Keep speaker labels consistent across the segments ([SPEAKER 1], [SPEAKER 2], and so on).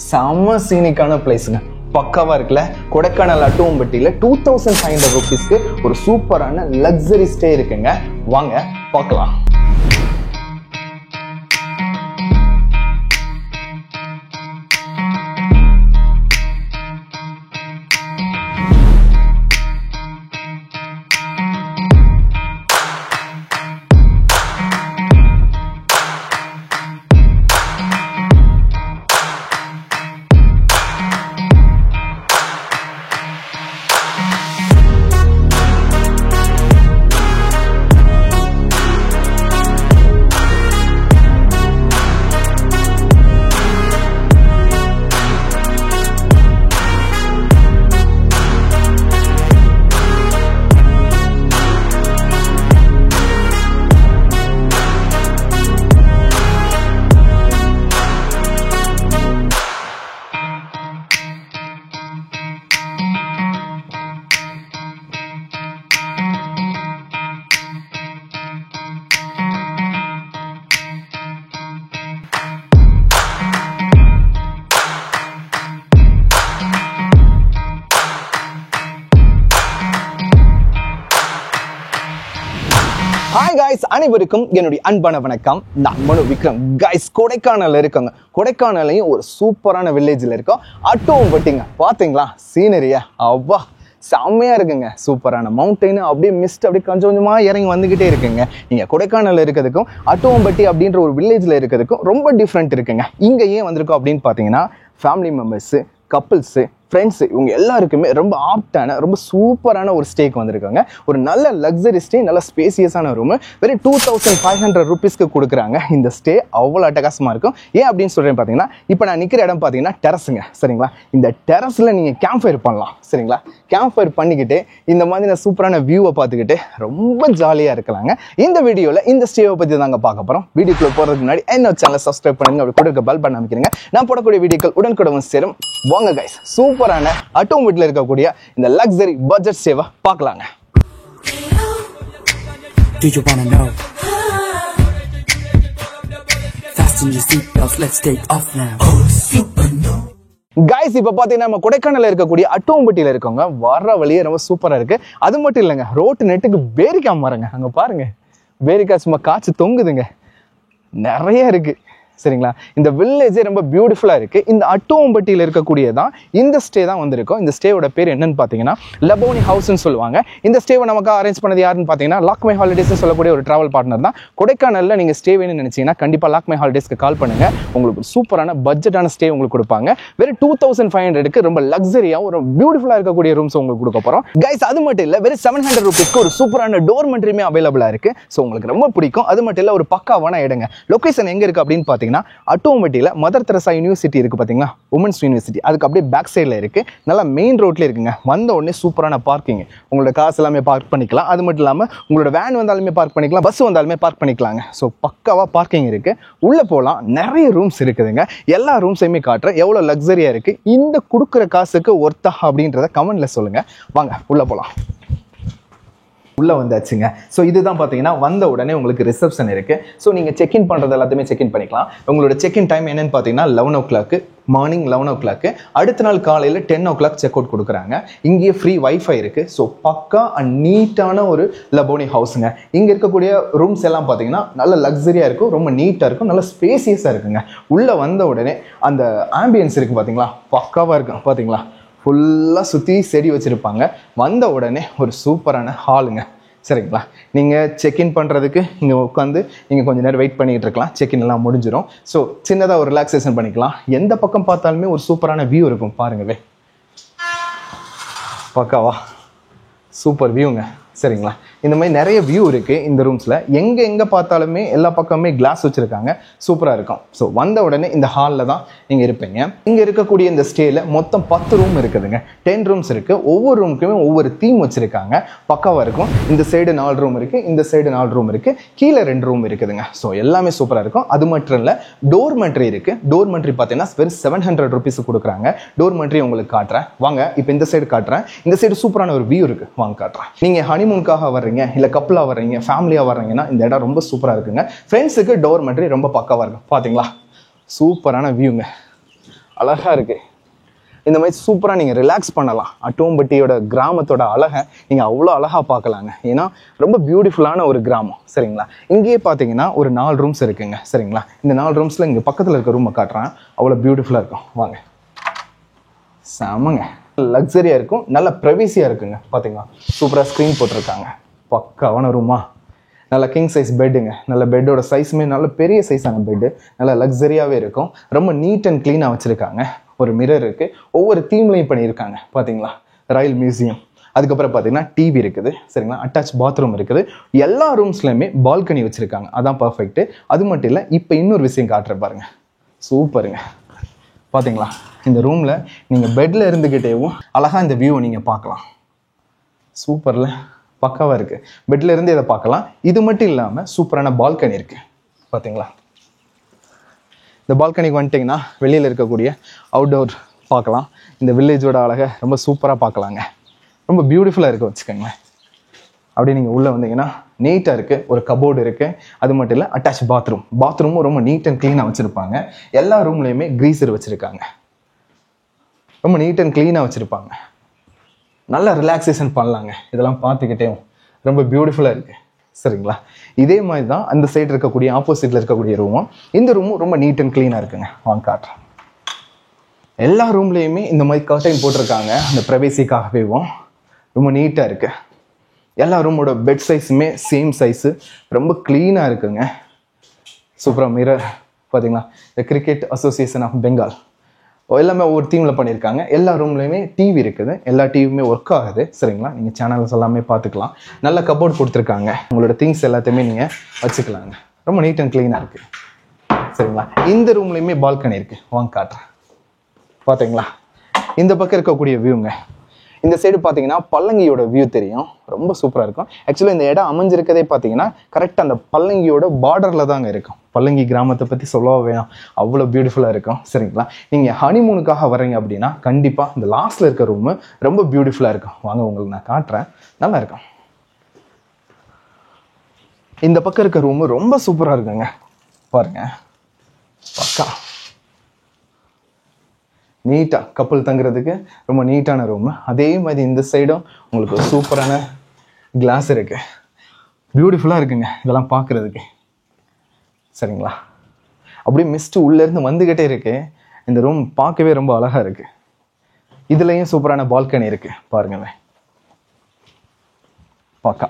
[SPEAKER 1] செம்ம சீனிக்கான பிளேஸுங்க. பக்காவா இருக்குல்ல. கொடைக்கானல் அட்டுவம்பட்டியில 2500 rupeesக்கு ஒரு சூப்பரான லக்ஸரி ஸ்டே இருக்குங்க. வாங்க பார்க்கலாம். ஹாய் காய்ஸ், அனைவருக்கும் என்னுடைய அன்பான வணக்கம். நான் மனு விக்ரம். காய்ஸ், கொடைக்கானல் இருக்கோங்க. கொடைக்கானலையும் ஒரு சூப்பரான வில்லேஜில் இருக்கோம். அட்டுவம்பட்டிங்க. பார்த்தீங்களா சீனரியா? அவ்வா செம்மையா இருக்குங்க. சூப்பரான மவுண்டெயின், அப்படியே மிஸ்ட் அப்படியே கொஞ்சம் கொஞ்சமா இறங்கி வந்துகிட்டே இருக்குங்க. நீங்க கொடைக்கானல் இருக்கிறதுக்கும் அட்டுவம்பட்டி அப்படின்ற ஒரு வில்லேஜ்ல இருக்கிறதுக்கும் ரொம்ப டிஃப்ரெண்ட் இருக்குங்க. இங்க ஏன் வந்திருக்கோம் அப்படின்னு பார்த்தீங்கன்னா, ஃபேமிலி மெம்பர்ஸ், கப்பிள்ஸு, ஃப்ரெண்ட்ஸு இவங்க எல்லாருக்குமே ரொம்ப ஆப்டான ரொம்ப சூப்பரான ஒரு ஸ்டேக்கு வந்திருக்காங்க. ஒரு நல்ல லக்ஸரி ஸ்டே, நல்ல ஸ்பேசியஸான ரூமு. வெறும் 2500 rupeesக்கு கொடுக்குறாங்க. இந்த ஸ்டே அவ்வளோ அட்டகாசமாக இருக்கும். ஏன் அப்படின்னு சொல்கிறேன் பார்த்தீங்கன்னா, இப்போ நான் நிற்கிற இடம் பார்த்தீங்கன்னா டெரஸுங்க. சரிங்களா? இந்த டெரஸில் நீங்கள் கேம்ப் ஃபயர் பண்ணலாம். சரிங்களா? கேம்ப் ஃபயர் பண்ணிக்கிட்டு இந்த மாதிரி சூப்பரான வியூவை பார்த்துக்கிட்டு ரொம்ப ஜாலியாக இருக்கலாங்க. இந்த வீடியோவில் இந்த ஸ்டேவை பற்றி தாங்க பார்க்க போகிறோம். வீடியோக்குள்ள போகிறதுக்கு முன்னாடி என்னோட சேனலை சப்ஸ்கிரைப் பண்ணுங்க. அப்படி கொடுக்க பெல் பட்டன் அமைக்கிறீங்க. நான் போடக்கூடிய வீடியோக்கள் உடனுக்குடன் சேரும். வாங்க கைஸ், சூப்பரான அட்டுவம்பட்டியில் இருக்கக்கூடிய இந்த லக்ஸரி பட்ஜெட் சேவை பார்க்கலாங்க.
[SPEAKER 2] Do you wanna know? Fasten your seatbelts, let's take off now. Oh, super no.
[SPEAKER 1] Guys, இப்போ பார்த்தீங்கன்னா நம்ம கொடைக்கானல் இருக்கக்கூடிய அட்டுவம்பட்டியில் இருக்கவங்க வர வழியே ரொம்ப சூப்பராக இருக்கு. அது மட்டும் இல்லைங்க, ரோட்டு நெட்டுக்கு பேரிக்கா மரங்க. அங்கே பாருங்க, பேரிக்கா சும்மா காய்ச்சி தொங்குதுங்க. நிறைய இருக்கு. சரிங்களா? இந்த வில்லேஜே ரொம்ப பியூட்டிஃபுல்லாக இருக்குது. இந்த அட்டுவம்பட்டியில் இருக்கக்கூடியதான் இந்த ஸ்டே தான் வந்திருக்கும். இந்த ஸ்டேவோட பேர் என்னன்னு பார்த்தீங்கன்னா லபோனி ஹவுஸ்ன்னு சொல்லுவாங்க. இந்த ஸ்டேவை நமக்கு அரேஞ்ச் பண்ணது யாருன்னு பார்த்தீங்கன்னா லாக்மே ஹாலிடேஸ்னு சொல்லக்கூடிய ஒரு ட்ராவல் பார்ட்னர் தான். கொடைக்கானலில் நீங்கள் ஸ்டே வேணும்னு நினச்சிங்கன்னா கண்டிப்பாக லாக்மே ஹாலிடேஸ்க்கு கால் பண்ணுங்கள். உங்களுக்கு சூப்பரான பட்ஜெட்டான ஸ்டே உங்களுக்கு கொடுப்பாங்க. வெறும் 2500க்கு ரொம்ப லக்ஸரியாக ஒரு பியூட்டிஃபுல்லாக இருக்கக்கூடிய ரூம்ஸ் உங்களுக்கு கொடுக்க போகிறோம். கைஸ், அது மட்டும் இல்லை, வெறும் 700 rupeesக்கு ஒரு சூப்பரான டோர்மெண்ட்ரியுமே அவைலபிளாக இருக்குது. ஸோ உங்களுக்கு ரொம்ப பிடிக்கும். அது மட்டும் இல்லை, ஒரு பக்காவான இடங்க. லொக்கேஷன் எங்கே இருக்குது அப்படின்னு பார்த்தீங்கன்னா, அட்டுவம்பட்டியில் மதர் தெரசா யூனிவர்சிட்டி இருக்கு பார்த்தீங்களா, உமன்ஸ் யூனிவர்சிட்டி, அதுக்கு அப்படியே பேக் சைடில் இருக்கு. நல்லா மெயின் ரோட்ல இருக்குங்க. வந்த உடனே சூப்பரான பார்க்கிங், உங்களோட காசு எல்லாமே பார்க் பண்ணிக்கலாம். அது மட்டும் இல்லாமல் உங்களோட வேன் வந்தாலுமே பார்க் பண்ணிக்கலாம், பஸ் வந்தாலுமே பார்க் பண்ணிக்கலாங்க. ஸோ பக்காவா பார்க்கிங் இருக்கு. உள்ள போகலாம், நிறைய ரூம்ஸ் இருக்குதுங்க. எல்லா ரூம்ஸையுமே காட்டுறேன். எவ்வளோ லக்ஸரியா இருக்கு, இந்த கொடுக்குற காசுக்கு ஒர்த்தா அப்படின்றத கமெண்ட்ல சொல்லுங்க. வாங்க உள்ள போகலாம். உள்ள வந்தாச்சுங்க. ஸோ இதுதான் பார்த்தீங்கன்னா வந்த உடனே உங்களுக்கு ரிசப்ஷன் இருக்கு. ஸோ நீங்கள் செக்இன் பண்ணுறது எல்லாத்தையுமே செக்இன் பண்ணிக்கலாம். உங்களோட செக்இன் டைம் என்னன்னு பார்த்தீங்கன்னா 11 o'clock, மார்னிங் 11 o'clock. அடுத்த நாள் காலையில் 10 o'clock செக் அவுட் கொடுக்குறாங்க. இங்கேயே ஃப்ரீ வைஃபை இருக்கு. ஸோ பக்கா அண்ட் நீட்டான ஒரு லபோனி ஹவுஸுங்க. இங்கே இருக்கக்கூடிய ரூம்ஸ் எல்லாம் பார்த்தீங்கன்னா நல்ல லக்ஸரியா இருக்கும், ரொம்ப நீட்டாக இருக்கும், நல்ல ஸ்பேசியஸாக இருக்குங்க. உள்ள வந்த உடனே அந்த ஆம்பியன்ஸ் இருக்கு பார்த்தீங்களா, பக்காவாக இருக்கும். பார்த்தீங்களா, ஃபுல்லாக சுற்றி செடி வச்சுருப்பாங்க. வந்த உடனே ஒரு சூப்பரான ஹாலுங்க. சரிங்களா? நீங்கள் செக்இன் பண்ணுறதுக்கு இங்கே உட்காந்து நீங்கள் கொஞ்சம் நேரம் வெயிட் பண்ணிகிட்டு இருக்கலாம். செக்இன் எல்லாம் முடிஞ்சிடும். ஸோ சின்னதாக ஒரு ரிலாக்ஸேஷன் பண்ணிக்கலாம். எந்த பக்கம் பார்த்தாலுமே ஒரு சூப்பரான வியூ இருக்கும். பாருங்கவே, பக்காவா சூப்பர் வியூங்க. சரிங்களா? இந்த மாதிரி நிறைய வியூ இருக்குது இந்த ரூம்ஸில். எங்கே பார்த்தாலுமே எல்லா பக்கமே கிளாஸ் வச்சுருக்காங்க. சூப்பராக இருக்கும். ஸோ வந்த உடனே இந்த ஹாலில் தான் நீங்கள் இருப்பீங்க. இங்கே இருக்கக்கூடிய இந்த ஸ்டேயில் மொத்தம் 10 ரூம் இருக்குதுங்க. 10 ரூம்ஸ் இருக்குது. ஒவ்வொரு ரூமுக்குமே ஒவ்வொரு தீம் வச்சுருக்காங்க. பக்காவாக இருக்கும். இந்த சைடு 4 ரூம் இருக்குது, இந்த சைடு 4 ரூம் இருக்குது, கீழே 2 ரூம் இருக்குதுங்க. ஸோ எல்லாமே சூப்பராக இருக்கும். அது மட்டும் இல்லை, டோர்மெண்ட்ரி இருக்குது. டோர்மெண்ட்ரி பார்த்தீங்கன்னா வெறும் 700 rupees கொடுக்குறாங்க. டோர்மெண்ட்ரி உங்களுக்கு காட்டுறேன் வாங்க. இப்போ இந்த சைடு காட்டுறேன். இந்த சைடு சூப்பரான ஒரு வியூ இருக்குது, வாங்க காட்டுறேன். நீங்கள் ஹனிமூனுக்காக வர்றீங்க, இல்ல கப்பலா வர்றீங்க, ஃபேமிலியா வர்றீங்கன்னா இந்த இடம் ரொம்ப சூப்பரா இருக்குங்க. ஃப்ரெண்ட்ஸுக்கு டோர்மெட்ரி ரொம்ப பக்காவா இருக்கும். பாத்தீங்களா, சூப்பரான வியூங்க. அழகாக இருக்குது. இந்த மாதிரி சூப்பராக நீங்கள் ரிலாக்ஸ் பண்ணலாம். அட்டோம்பட்டியோட கிராமத்தோட அழகை நீங்கள் அவ்வளோ அழகாக பார்க்கலாங்க. ஏன்னா ரொம்ப பியூட்டிஃபுல்லான ஒரு கிராமம். சரிங்களா? இங்கேயே பார்த்தீங்கன்னா ஒரு 4 ரூம்ஸ் இருக்குங்க. சரிங்களா? இந்த 4 ரூம்ஸில் இங்கே பக்கத்தில் இருக்க ரூமை காட்டுறேன். அவ்வளோ பியூட்டிஃபுல்லாக இருக்கும். வாங்க. செமங்க. லக்ஸரியாக இருக்கும், நல்ல ப்ரைவசியாக இருக்குங்க. பார்த்தீங்களா? சூப்பராக ஸ்க்ரீன் போட்டிருக்காங்க. பக்காவான ரூமா. நல்ல கிங் சைஸ் பெட்டுங்க. நல்ல பெட்டோட சைஸுமே நல்ல பெரிய சைஸான பெட்டு. நல்ல லக்ஸரியாகவே இருக்கும். ரொம்ப நீட் அண்ட் க்ளீனாக வச்சுருக்காங்க. ஒரு மிரர் இருக்குது. ஒவ்வொரு தீம்லையும் பண்ணியிருக்காங்க. பார்த்தீங்களா? Royal museum. அதுக்கப்புறம் பார்த்தீங்கன்னா டிவி இருக்குது. சரிங்களா? அட்டாச் பாத்ரூம் இருக்குது. எல்லா ரூம்ஸ்லையுமே பால்கனி வச்சுருக்காங்க. அதான் பர்ஃபெக்ட்டு. அது மட்டும் இல்லை, இப்போ இன்னொரு விஷயம் காட்டுறேன் பாருங்க. சூப்பருங்க. பார்த்தீங்களா? இந்த ரூமில் நீங்கள் பெட்டில் இருந்துக்கிட்டேவும் அழகாக இந்த வியூவை நீங்கள் பார்க்கலாம். சூப்பரில் பக்காவாக இருக்குது. பெட்டில் இருந்து இதை பார்க்கலாம். இது மட்டும் இல்லாமல் சூப்பரான பால்கனி இருக்குது. பார்த்தீங்களா? இந்த பால்கனிக்கு வந்துட்டிங்கன்னா வெளியில் இருக்கக்கூடிய அவுட்டோர் பார்க்கலாம். இந்த வில்லேஜோட அழகை ரொம்ப சூப்பராக பார்க்கலாங்க. ரொம்ப பியூட்டிஃபுல்லாக இருக்க வச்சுக்கோங்களேன். அப்படியே நீங்கள் உள்ளே வந்தீங்கன்னா நீட்டாக இருக்குது. ஒரு கபோர்டு இருக்குது. அது மட்டும் இல்லை, அட்டாச் பாத்ரூமும் ரொம்ப நீட் அண்ட் க்ளீனாக வச்சுருப்பாங்க. எல்லா ரூம்லேயுமே க்ரீசர் வச்சுருக்காங்க. ரொம்ப நீட் அண்ட் க்ளீனாக வச்சுருப்பாங்க. நல்ல ரிலாக்ஸேஷன் பண்ணலாங்க. இதெல்லாம் பார்த்துக்கிட்டே ரொம்ப பியூட்டிஃபுல்லாக இருக்குது. சரிங்களா? இதே மாதிரி தான் அந்த சைடு இருக்கக்கூடிய ஆப்போசிட்டில் இருக்கக்கூடிய ரூமும். இந்த ரூமும் ரொம்ப நீட் அண்ட் க்ளீனாக இருக்குங்க. வாங்க காட்டுறேன். எல்லா ரூம்லேயுமே இந்த மாதிரி கர்டைன் போட்டிருக்காங்க. அந்த ப்ரைவசிக்காகவே ரொம்ப நீட்டாக இருக்குது. எல்லா ரூமோட பெட் சைஸுமே சேம் சைஸு. ரொம்ப க்ளீனாக இருக்குங்க. சூப்பராக மிரர். பார்த்தீங்களா? இந்த கிரிக்கெட் அசோசியேஷன் ஆஃப் பெங்கால் எல்லாமே ஒவ்வொரு தீமில் பண்ணியிருக்காங்க. எல்லா ரூம்லேயுமே டிவி இருக்குது. எல்லா டிவியுமே ஒர்க் ஆகுது. சரிங்களா? நீங்கள் சேனல்ஸ் எல்லாமே பார்த்துக்கலாம். நல்ல கபோர்ட் கொடுத்துருக்காங்க. உங்களோட திங்ஸ் எல்லாத்தையுமே நீங்கள் வச்சுக்கலாங்க. ரொம்ப நீட் அண்ட் க்ளீனாக இருக்குது. சரிங்களா? இந்த ரூம்லேயுமே பால்கனி இருக்குது. வாங்க காட்டுறேன். பார்த்தீங்களா? இந்த பக்கம் இருக்கக்கூடிய வியூங்க. இந்த சைடு பார்த்தீங்கன்னா பல்லங்கியோட வியூ தெரியும். ரொம்ப சூப்பராக இருக்கும். ஆக்சுவலாக இந்த இடம் அமைஞ்சிருக்கதே பார்த்தீங்கன்னா கரெக்டாக அந்த பல்லங்கியோட பார்டரில் தாங்க இருக்கும். பல்லங்கி கிராமத்தை பற்றி சொல்லவா வேணும், அவ்வளோ பியூட்டிஃபுல்லாக இருக்கும். சரிங்களா? நீங்கள் ஹனிமூனுக்காக வரீங்க அப்படின்னா கண்டிப்பாக இந்த லாஸ்ட்டில் இருக்க ரூமு ரொம்ப பியூட்டிஃபுல்லாக இருக்கும். வாங்க உங்களுக்கு நான் காட்டுறேன். நல்லா இருக்கும். இந்த பக்கம் இருக்க ரூமு ரொம்ப சூப்பராக இருக்குங்க. பாருங்க, பக்கா நீட்டாக கப்பல் தங்குறதுக்கு ரொம்ப நீட்டான ரூமு. அதே மாதிரி இந்த சைடும் உங்களுக்கு சூப்பரான கிளாஸ் இருக்கு. பியூட்டிஃபுல்லாக இருக்குங்க இதெல்லாம் பார்க்குறதுக்கு. சரிங்களா? அப்படியே மிஸ்ட்டு உள்ளேருந்து வந்துக்கிட்டே இருக்கு. இந்த ரூம் பார்க்கவே ரொம்ப அழகாக இருக்கு. இதுலேயும் சூப்பரான பால்கனி இருக்கு. பாருங்களேன், பக்கா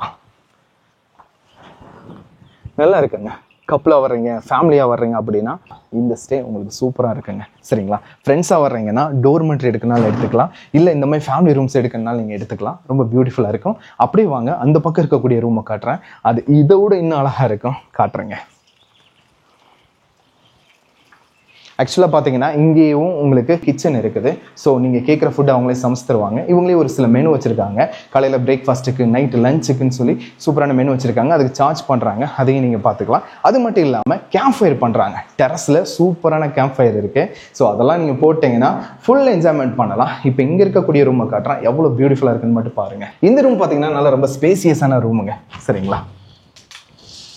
[SPEAKER 1] நல்லா இருக்குங்க. கப்பலாக வர்றீங்க, ஃபேமிலியாக வர்றீங்க அப்படின்னா இந்த ஸ்டே உங்களுக்கு சூப்பராக இருக்குங்க. சரிங்களா? ஃப்ரெண்ட்ஸாக வர்றீங்கன்னா டோர்மெட்ரி எடுக்கனாலும் எடுத்துக்கலாம். இல்லை இந்த மாதிரி ஃபேமிலி ரூம்ஸ் எடுக்கனாலும் நீங்கள் எடுத்துக்கலாம். ரொம்ப பியூட்டிஃபுல்லாக இருக்கும். அப்படியே வாங்க அந்த பக்கம் இருக்கக்கூடிய ரூமை காட்டுறேன். அது இதை விட இன்னும் அழகாக இருக்கும். காட்டுறேங்க. ஆக்சுவலாக பார்த்தீங்கன்னா இங்கேயும் உங்களுக்கு கிச்சன் இருக்குது. ஸோ நீங்கள் கேட்குற ஃபுட் அவங்களே சமைச்சு தருவாங்க. இவங்களே ஒரு சில மெனு வச்சுருக்காங்க. காலையில் பிரேக்ஃபாஸ்ட்டுக்கு, நைட்டு லஞ்சுக்குன்னு சொல்லி சூப்பரான மெனு வச்சுருக்காங்க. அதுக்கு சார்ஜ் பண்ணுறாங்க. அதையும் நீங்கள் பார்த்துக்கலாம். அது மட்டும் இல்லாமல் கேம்ப் ஃபயர் பண்ணுறாங்க. டெரஸில் சூப்பரான கேம்ப் ஃபயர் இருக்குது. ஸோ அதெல்லாம் நீங்கள் போட்டிங்கன்னா ஃபுல் என்ஜாய்மெண்ட் பண்ணலாம். இப்போ இங்கே இருக்கக்கூடிய ரூமை காட்டுறேன். எவ்வளோ பியூட்டிஃபுல்லாக இருக்குன்னு மட்டும் பாருங்கள். இந்த ரூம் பார்த்தீங்கன்னா நல்லா ரொம்ப ஸ்பேசியஸான ரூமுங்க. சரிங்களா?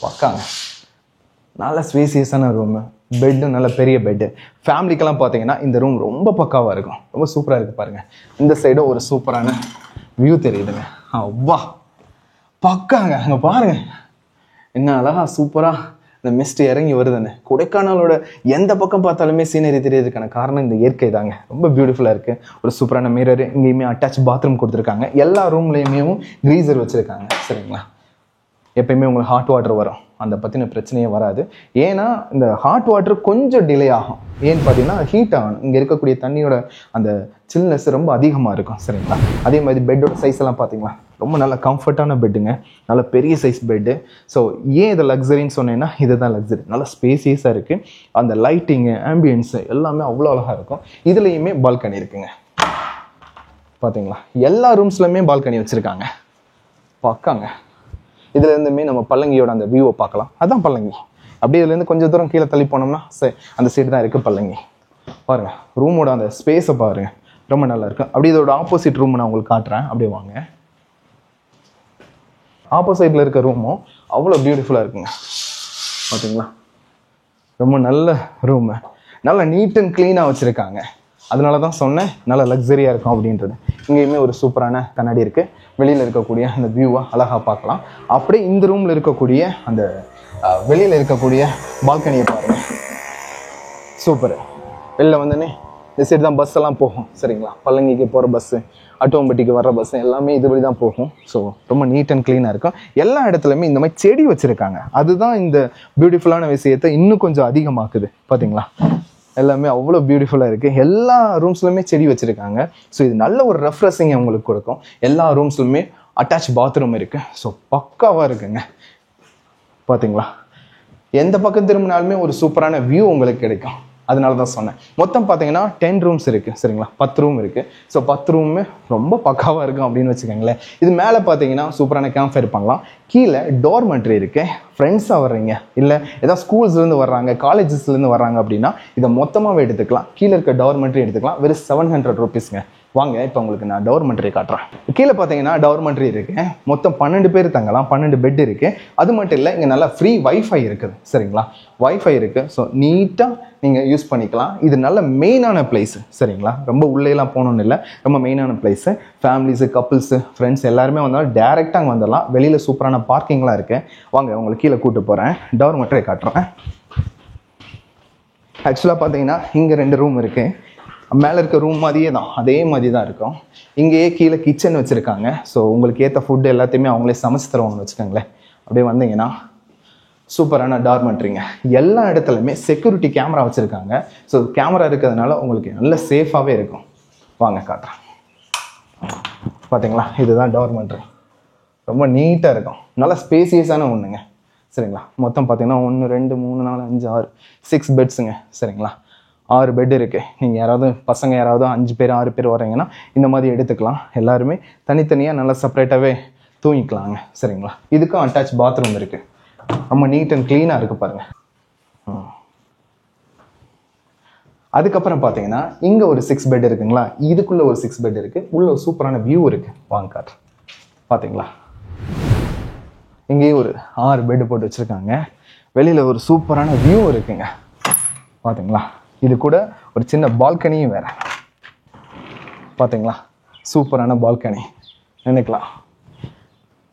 [SPEAKER 1] பக்காங்க. நல்ல ஸ்பேசியஸான ரூமு. பெட்டு நல்ல பெரிய பெட்டு. ஃபேமிலிக்கெல்லாம் பார்த்தீங்கன்னா இந்த ரூம் ரொம்ப பக்காவாக இருக்கும். ரொம்ப சூப்பராக இருக்குது பாருங்கள். இந்த சைடும் ஒரு சூப்பரான வியூ தெரியுதுங்க. அவ்வா பக்காங்க. அங்கே பாருங்கள் என்ன அழகா சூப்பராக இந்த மிஸ்ட் இறங்கி வருதுன்னு. கொடைக்கானலோட எந்த பக்கம் பார்த்தாலுமே சீனரி தெரியறதுக்கான காரணம் இந்த இயற்கை தாங்க. ரொம்ப பியூட்டிஃபுல்லாக இருக்குது. ஒரு சூப்பரான மிரர். இங்கேயுமே அட்டாச் பாத்ரூம் கொடுத்துருக்காங்க. எல்லா ரூம்லேயுமே க்ரீசர் வச்சுருக்காங்க. சரிங்களா? எப்பயுமே உங்களுக்கு ஹாட் வாட்டர் வரும். அந்த பற்றின பிரச்சனையே வராது. ஏன்னா இந்த ஹாட் வாட்டர் கொஞ்சம் டிலே ஆகும். ஏன்னு பார்த்தீங்கன்னா ஹீட் ஆகணும். இங்கே இருக்கக்கூடிய தண்ணியோட அந்த சில்னஸ் ரொம்ப அதிகமாக இருக்கும். சரிங்களா? அதே மாதிரி பெட்டோட சைஸ் எல்லாம் பார்த்தீங்களா ரொம்ப நல்ல கம்ஃபர்டான பெட்டுங்க. நல்ல பெரிய சைஸ் பெட்டு. ஸோ ஏன் இதை லக்ஸரின்னு சொன்னேன்னா இதுதான் லக்ஸரி. நல்லா ஸ்பேசியஸாக இருக்குது. அந்த லைட்டிங்கு, ஆம்பியன்ஸு எல்லாமே அவ்வளோ அழகாக இருக்கும். இதுலேயுமே பால்கனி இருக்குங்க. பார்த்தீங்களா? எல்லா ரூம்ஸ்லையுமே பால்கனி வச்சுருக்காங்க. பக்காங்க. இதுல இருந்துமே நம்ம பல்லங்கியோட அந்த வியூவை பார்க்கலாம். அதான் பல்லங்கி. அப்படியே இதுலேருந்து கொஞ்சம் தூரம் கீழே தள்ளி போனோம்னா அந்த சைடு தான் இருக்குது பல்லங்கி. பாருங்க, ரூமோட அந்த ஸ்பேஸை பாருங்க, ரொம்ப நல்லா இருக்கும். அப்படியே இதோட ஆப்போசிட் ரூம் நான் உங்களுக்கு காட்டுறேன். அப்படியே வாங்க. ஆப்போசிட்ல இருக்க ரூமும் அவ்வளோ பியூட்டிஃபுல்லாக இருக்குங்க. பார்த்தீங்களா? ரொம்ப நல்ல ரூமு. நல்லா நீட் அண்ட் க்ளீனாக வச்சுருக்காங்க. அதனால தான் சொன்னேன் நல்லா லக்ஸரியாக இருக்கும் அப்படின்றது. இங்கேயுமே ஒரு சூப்பரான கண்ணாடி இருக்குது. வெளியில் இருக்கக்கூடிய அந்த வியூவை அழகாக பார்க்கலாம். அப்படியே இந்த ரூமில் இருக்கக்கூடிய அந்த வெளியில் இருக்கக்கூடிய பால்கனியை பாருங்கள், சூப்பர். வெளில வந்தோடனே இந்த சைடு தான் பஸ் எல்லாம் போகும் சரிங்களா. பல்லங்கிக்கு போகிற பஸ்ஸு, அட்டோம்பட்டிக்கு வர்ற பஸ்ஸு எல்லாமே இது வழி தான் போகும். ஸோ ரொம்ப நீட் அண்ட் க்ளீனாக இருக்கும். எல்லா இடத்துலையுமே இந்த மாதிரி செடி வச்சுருக்காங்க. அதுதான் இந்த பியூட்டிஃபுல்லான விஷயத்தை இன்னும் கொஞ்சம் அதிகமாக்குது. பார்த்தீங்களா, எல்லாமே அவ்வளோ பியூட்டிஃபுல்லாக இருக்குது. எல்லா ரூம்ஸ்லையுமே செடி வச்சுருக்காங்க. ஸோ இது நல்ல ஒரு ரெஃப்ரெஷிங் உங்களுக்கு கொடுக்கும். எல்லா ரூம்ஸ்லையுமே அட்டாச் பாத்ரூம் இருக்குது. ஸோ பக்காவாக இருக்குங்க. பார்த்தீங்களா, எந்த பக்கம் திரும்பினாலுமே ஒரு சூப்பரான வியூ உங்களுக்கு கிடைக்கும். அதனால தான் சொன்னேன். மொத்தம் பார்த்தீங்கன்னா 10 ரூம்ஸ் இருக்குது சரிங்களா. 10 ரூம் இருக்குது. ஸோ 10 ரூமுமே ரொம்ப பக்காவாக இருக்கும் அப்படின்னு வச்சுக்கோங்களேன். இது மேலே பார்த்தீங்கன்னா சூப்பரான கேம்ப் ஃபயர் பண்ணலாம். கீழே டோர்மெட்ரி இருக்குது. ஃப்ரெண்ட்ஸாக வர்றீங்க, இல்லை ஏதாவது ஸ்கூல்ஸ்லேருந்து வர்றாங்க, காலேஜஸ்லேருந்து வர்றாங்க அப்படின்னா இதை மொத்தமாகவே எடுத்துக்கலாம். கீழே இருக்க டோர்மெட்ரி எடுத்துக்கலாம். வெறும் 700 rupeesங்க. வாங்க இப்போ உங்களுக்கு நான் டோர்மெட்ரி காட்டுறேன். கீழே பார்த்தீங்கன்னா டோர்மெட்ரி இருக்குது. மொத்தம் 12 பேர் தங்கலாம். 12 பெட் இருக்குது. அது மட்டும் இல்லை, இங்கே நல்லா ஃப்ரீ வைஃபை இருக்குது சரிங்களா. வைஃபை இருக்குது. ஸோ நீட்டாக நீங்கள் யூஸ் பண்ணிக்கலாம். இது நல்ல மெயினான பிளேஸு சரிங்களா. ரொம்ப உள்ளேலாம் போகணுன்னு இல்லை, ரொம்ப மெயினான பிளேஸு. ஃபேமிலிஸு, கப்புள்ஸு, ஃப்ரெண்ட்ஸ் எல்லாருமே வந்தாலும் டேரெக்டாக அங்கே வந்துடலாம். வெளியில் சூப்பரான பார்க்கிங்லாம் இருக்குது. வாங்க உங்களுக்கு கீழே கூப்பிட்டு போகிறேன், டோர்மெட்ரி காட்டுறேன். ஆக்சுவலாக பார்த்தீங்கன்னா இங்கே 2 ரூம் இருக்குது. மேலே இருக்க ரூம் மாதிரியே தான், அதே மாதிரி தான் இருக்கும். இங்கேயே கீழே கிச்சன் வச்சுருக்காங்க. ஸோ உங்களுக்கு ஏற்ற ஃபுட்டு எல்லாத்தையுமே அவங்களே சமைச்சு தருவாங்கன்னு வச்சுக்கோங்களேன். அப்படியே வந்தீங்கன்னா சூப்பரான டார்மெட்ரிங்க. எல்லா இடத்துலையுமே செக்யூரிட்டி கேமரா வச்சுருக்காங்க. ஸோ கேமரா இருக்கிறதுனால உங்களுக்கு நல்ல சேஃபாகவே இருக்கும். வாங்க காட்டுறேன். பார்த்தீங்களா, இதுதான் டார்மெட்ரி. ரொம்ப நீட்டாக இருக்கும். நல்லா ஸ்பேசியஸான ஒன்றுங்க சரிங்களா. மொத்தம் பார்த்தீங்கன்னா 1 2 3 4 5 6 6 பெட்ஸுங்க சரிங்களா. 6 பெட் இருக்குது. நீங்கள் யாராவது பசங்க யாராவது 5 பேர் 6 பேர் வரீங்கன்னா இந்த மாதிரி எடுத்துக்கலாம். எல்லாருமே தனித்தனியாக நல்லா செப்பரேட்டாகவே தூங்கிக்கலாங்க சரிங்களா. இதுக்கும் அட்டாச் பாத்ரூம் இருக்குது. ரொம்ப நீட் அண்ட் க்ளீனாக இருக்குது பாருங்கள். அதுக்கப்புறம் பார்த்தீங்கன்னா இங்கே ஒரு 6 பெட் இருக்குங்களா. இதுக்குள்ளே ஒரு 6 பெட் இருக்குது. உள்ள ஒரு சூப்பரான வியூ இருக்குது. வாங்க காட்டுறேன். பார்த்தீங்களா, இங்கேயும் ஒரு 6 பெட் போட்டு வச்சுருக்காங்க. வெளியில் ஒரு சூப்பரான வியூ இருக்குங்க. பார்த்தீங்களா, இது கூட ஒரு சின்ன பால்கனியும் வேறு. பார்த்தீங்களா, சூப்பரான பால்கனி நினைக்கலாம்.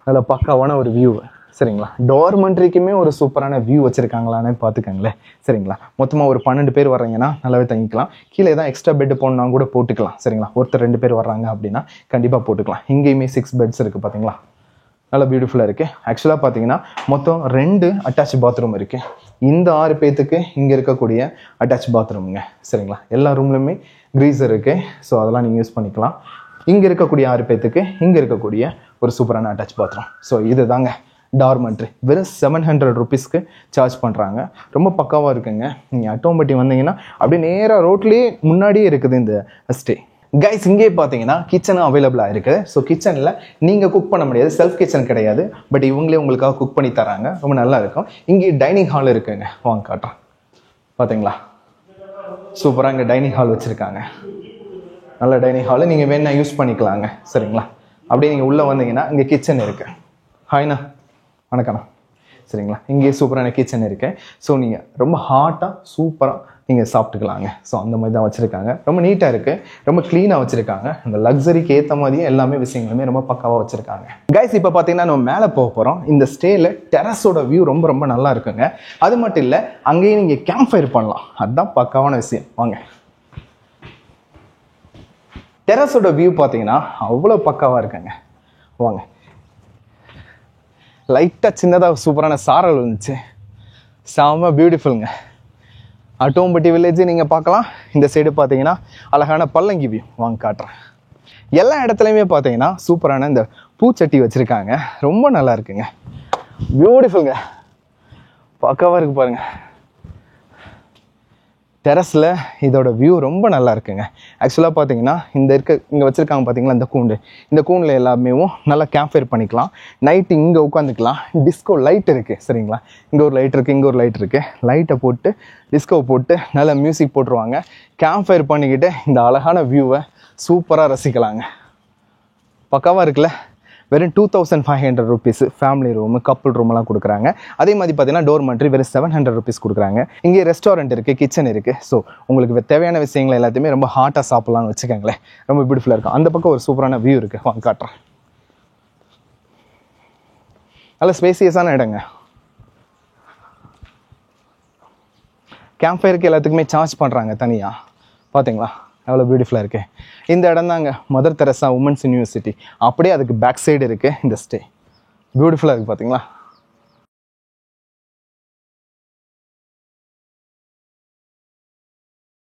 [SPEAKER 1] அதில் பக்காவான ஒரு வியூ சரிங்களா. டோர்மெண்ட்ரிக்குமே ஒரு சூப்பரான வியூ வச்சுருக்காங்களான்னு பார்த்துக்கங்களேன் சரிங்களா. மொத்தமாக ஒரு 12 பேர் வர்றீங்கன்னா நல்லாவே தங்கிக்கலாம். கீழே தான் எக்ஸ்ட்ரா பெட்டு போடணுன்னா கூட போட்டுக்கலாம் சரிங்களா. ஒருத்தர் 2 பேர் வர்றாங்க அப்படின்னா கண்டிப்பாக போட்டுக்கலாம். இங்கேயுமே 6 பெட்ஸ் இருக்குது. பார்த்தீங்களா, நல்லா பியூட்டிஃபுல்லாக இருக்குது. ஆக்சுவலாக பார்த்தீங்கன்னா மொத்தம் 2 அட்டாச் பாத்ரூம் இருக்குது. இந்த 6 பேத்துக்கு இங்கே இருக்கக்கூடிய அட்டாச் பாத்ரூமுங்க சரிங்களா. எல்லா ரூம்லையுமே க்ரீசர் இருக்குது. ஸோ அதெல்லாம் நீங்கள் யூஸ் பண்ணிக்கலாம். இங்கே இருக்கக்கூடிய 6 பேத்துக்கு இங்கே இருக்கக்கூடிய ஒரு சூப்பரான அட்டாச் பாத்ரூம். ஸோ இது தாங்க டார்மெட்ரி. வெறும் 700 rupeesக்கு சார்ஜ் பண்ணுறாங்க. ரொம்ப பக்காவாக இருக்குங்க. நீங்கள் அட்டோம்பட்டி வந்தீங்கன்னா அப்படியே நேராக ரோட்லேயே முன்னாடியே இருக்குது இந்த ஸ்டே. கைஸ், இங்கே பார்த்தீங்கன்னா கிச்சனும் அவைலபிளாக இருக்குது. ஸோ கிச்சனில் நீங்கள் குக் பண்ண முடியாது, செல்ஃப் கிச்சன் கிடையாது. பட் இவங்களே உங்களுக்காக குக் பண்ணி தராங்க. ரொம்ப நல்லா இருக்கும். இங்கே டைனிங் ஹால் இருக்குங்க. வாங்க காட்டுறேன். பார்த்தீங்களா, சூப்பராக இங்கே டைனிங் ஹால் வச்சுருக்காங்க. நல்ல டைனிங் ஹாலு. நீங்கள் வேணா யூஸ் பண்ணிக்கலாங்க சரிங்களா. அப்படியே நீங்கள் உள்ளே வந்தீங்கன்னா இங்கே கிச்சன் இருக்குது. ஹாய்ண்ணா, வணக்கண்ணா சரிங்களா. இங்கேயே சூப்பரான கிச்சன் இருக்குது. ஸோ நீங்கள் ரொம்ப ஹாட்டாக சூப்பராக நீங்கள் சாப்பிட்டுக்கலாங்க. ஸோ அந்த மாதிரி தான் வச்சுருக்காங்க. ரொம்ப நீட்டாக இருக்குது. ரொம்ப க்ளீனாக வச்சுருக்காங்க. அந்த லக்ஸரிக்கு ஏற்ற மாதிரியே எல்லாமே விஷயங்களுமே ரொம்ப பக்காவாக வச்சுருக்காங்க. கைஸ், இப்போ பார்த்தீங்கன்னா நம்ம மேலே போக போகிறோம். இந்த ஸ்டேயில் டெரஸோட வியூ ரொம்ப ரொம்ப நல்லா இருக்குங்க. அது மட்டும் இல்லை, அங்கேயே நீங்கள் கேம்ப் ஃபயர் பண்ணலாம். அதுதான் பக்காவான விஷயம். வாங்க, டெரஸோட வியூ பார்த்தீங்கன்னா அவ்வளோ பக்காவாக இருக்குங்க. வாங்க, லைட்டாக சின்னதாக சூப்பரான சாரல் இருந்துச்சு. செம்ம பியூட்டிஃபுல்லுங்க. அட்டோம்பட்டி வில்லேஜ் நீங்கள் பார்க்கலாம். இந்த சைடு பார்த்தீங்கன்னா அழகான பல்லங்கி வியூ. வாங்க காட்டுறேன். எல்லா இடத்துலையுமே பார்த்தீங்கன்னா சூப்பரான இந்த பூச்சட்டி வச்சுருக்காங்க. ரொம்ப நல்லா இருக்குங்க. பியூட்டிஃபுல்லுங்க. பக்காவாக இருக்குது பாருங்கள். டெரஸில் இதோட வியூ ரொம்ப நல்லா இருக்குங்க. ஆக்சுவலாக பார்த்தீங்கன்னா இங்கே வச்சுருக்காங்க பார்த்தீங்களா இந்த கூண்டில் எல்லாமே நல்லா கேம்ப் ஃபயர் பண்ணிக்கலாம். நைட்டு இங்கே உட்காந்துக்கலாம். டிஸ்கோ லைட் இருக்குது சரிங்களா. இங்கே ஒரு லைட் இருக்குது, இங்கே ஒரு லைட் இருக்குது. லைட்டை போட்டு டிஸ்கோ போட்டு நல்லா மியூசிக் போட்டுருவாங்க. கேம்ப் ஃபயர் பண்ணிக்கிட்டு இந்த அழகான வியூவை சூப்பராக ரசிக்கலாங்க. பக்காவாக இருக்குல்ல. வெறும் 2500 ருபீஸ் ஃபேமிலி ரூமு கப்புள் ரூம்லாம் கொடுக்குறாங்க. அதே மாதிரி பார்த்தீங்கன்னா டோர்மெட்ரி வெறும் 700 ருபீஸ் கொடுக்குறாங்க. இங்கே ரெஸ்டாரண்ட் இருக்குது, கிச்சன் இருக்குது. ஸோ உங்களுக்கு தேவையான விஷயங்கள் எல்லாத்தையுமே ரொம்ப ஹாட்டாக சாப்பிட்லான்னு வச்சுக்கோங்களேன். ரொம்ப பியூட்டிஃபுல்லாக இருக்கும். அந்த பக்கம் ஒரு சூப்பரான வியூ இருக்குது, வாங்க காட்டுறேன். நல்ல ஸ்பேசியஸான இடங்க. கேம்ப் ஃபயருக்கு எல்லாத்துக்குமே சார்ஜ் பண்ணுறாங்க தனியாக. பார்த்தீங்களா எவ்வளோ பியூட்டிஃபுல்லாக இருக்குது. இந்த இடம் தாங்க மதர் தெரசா உமன்ஸ் யூனிவர்சிட்டி. அப்படியே அதுக்கு பேக் சைடு இருக்குது இந்த ஸ்டே. பியூட்டிஃபுல்லாக இருக்குது பார்த்தீங்களா.